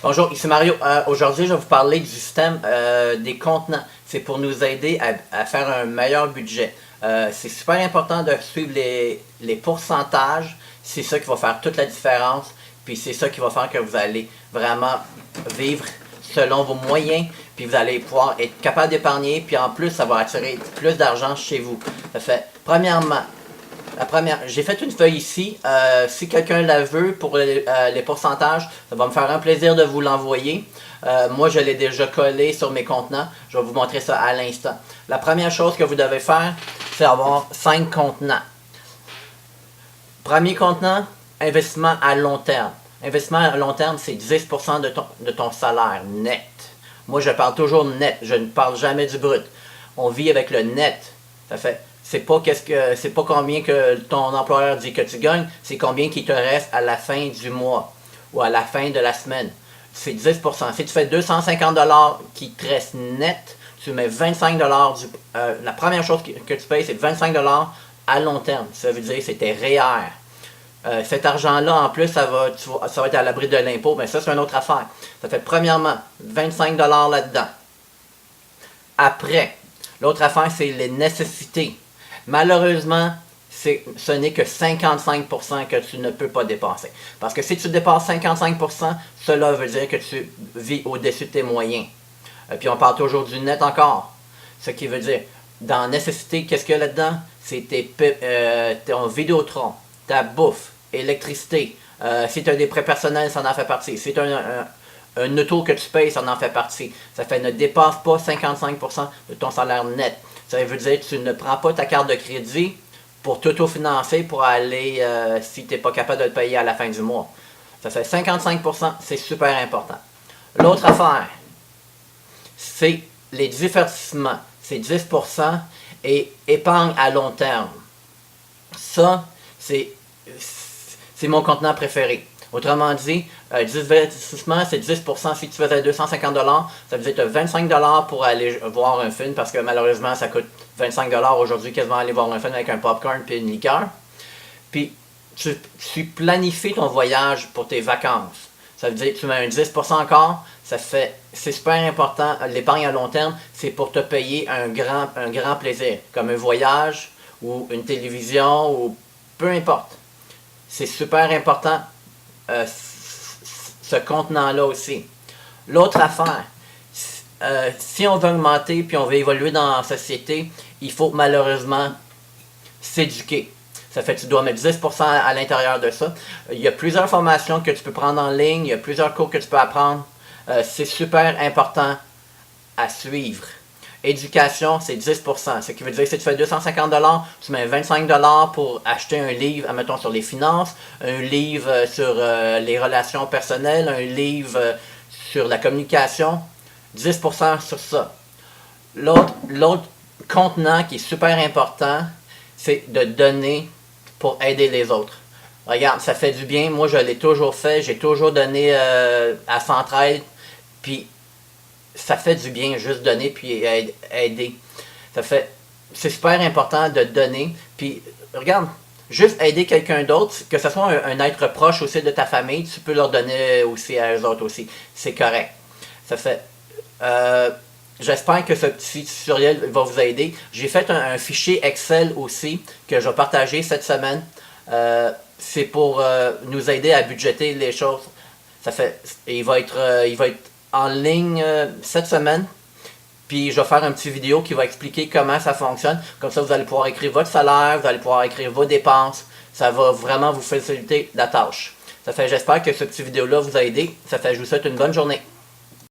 Bonjour, ici Mario. Aujourd'hui, je vais vous parler du système des contenants. C'est pour nous aider à faire un meilleur budget. C'est super important de suivre les pourcentages. C'est ça qui va faire toute la différence. Puis c'est ça qui va faire que vous allez vraiment vivre selon vos moyens. Puis vous allez pouvoir être capable d'épargner. Puis en plus, ça va attirer plus d'argent chez vous. Ça fait, premièrement, j'ai fait une feuille ici. Si quelqu'un la veut pour les pourcentages, ça va me faire un plaisir de vous l'envoyer. Moi, je l'ai déjà collé sur mes contenants. Je vais vous montrer ça à l'instant. La première chose que vous devez faire, c'est avoir 5 contenants. Premier contenant, investissement à long terme. Investissement à long terme, c'est 10% de ton salaire net. Moi, je parle toujours net. Je ne parle jamais du brut. On vit avec le net. Ça fait... C'est pas combien que ton employeur dit que tu gagnes, c'est combien qui te reste à la fin du mois ou à la fin de la semaine. C'est 10%. Si tu fais 250 $ qui te reste net, tu mets 25 $. La première chose que tu payes, c'est 25 $ à long terme. Ça veut dire c'est tes REER. Cet argent-là, en plus, ça va être à l'abri de l'impôt. Mais ça, c'est une autre affaire. Ça fait premièrement 25 $ là-dedans. Après, l'autre affaire, c'est les nécessités. Malheureusement, ce n'est que 55% que tu ne peux pas dépasser. Parce que si tu dépasses 55%, cela veut dire que tu vis au-dessus de tes moyens. Puis on parle toujours du net encore. Ce qui veut dire, dans nécessité, qu'est-ce qu'il y a là-dedans? C'est ton Vidéotron, ta bouffe, électricité. Si tu as des prêts personnels, ça en fait partie. Si tu as un auto que tu payes, ça en fait partie. Ça fait ne dépasse pas 55% de ton salaire net. Ça veut dire que tu ne prends pas ta carte de crédit pour t'auto-financer pour aller si tu n'es pas capable de le payer à la fin du mois. Ça fait 55%, c'est super important. L'autre affaire, c'est les divertissements. C'est 10% et épargne à long terme. Ça, c'est mon contenant préféré. Autrement dit, divertissement, c'est 10%. Si tu faisais 250 $, ça veut dire que tu as 25 $, pour aller voir un film, parce que malheureusement, ça coûte 25 $ aujourd'hui, quasiment aller voir un film avec un popcorn et une liqueur. Puis, tu planifies ton voyage pour tes vacances. Ça veut dire que tu mets un 10% encore. C'est super important. L'épargne à long terme, c'est pour te payer un grand plaisir, comme un voyage ou une télévision ou peu importe. C'est super important. Ce contenant-là aussi. L'autre affaire, si on veut augmenter puis on veut évoluer dans la société, il faut malheureusement s'éduquer. Ça fait que tu dois mettre 10% à l'intérieur de ça. Il y a plusieurs formations que tu peux prendre en ligne, il y a plusieurs cours que tu peux apprendre. C'est super important à suivre. Éducation, c'est 10%. Ce qui veut dire que si tu fais 250 $, tu mets 25 $ pour acheter un livre, admettons, sur les finances, un livre sur les relations personnelles, un livre sur la communication. 10% sur ça. L'autre contenant qui est super important, c'est de donner pour aider les autres. Regarde, ça fait du bien. Moi, je l'ai toujours fait. J'ai toujours donné à Centraide. Puis, ça fait du bien juste donner puis aider. C'est super important de donner. Puis, regarde, juste aider quelqu'un d'autre, que ce soit un être proche aussi de ta famille, tu peux leur donner aussi à eux autres aussi. C'est correct. J'espère que ce petit tutoriel va vous aider. J'ai fait un fichier Excel aussi que je vais partager cette semaine. C'est pour nous aider à budgéter les choses. Il va être en ligne cette semaine. Puis je vais faire un petit vidéo qui va expliquer comment ça fonctionne. Comme ça, vous allez pouvoir écrire votre salaire, vous allez pouvoir écrire vos dépenses. Ça va vraiment vous faciliter la tâche. J'espère que ce petit vidéo-là vous a aidé. Je vous souhaite une bonne journée.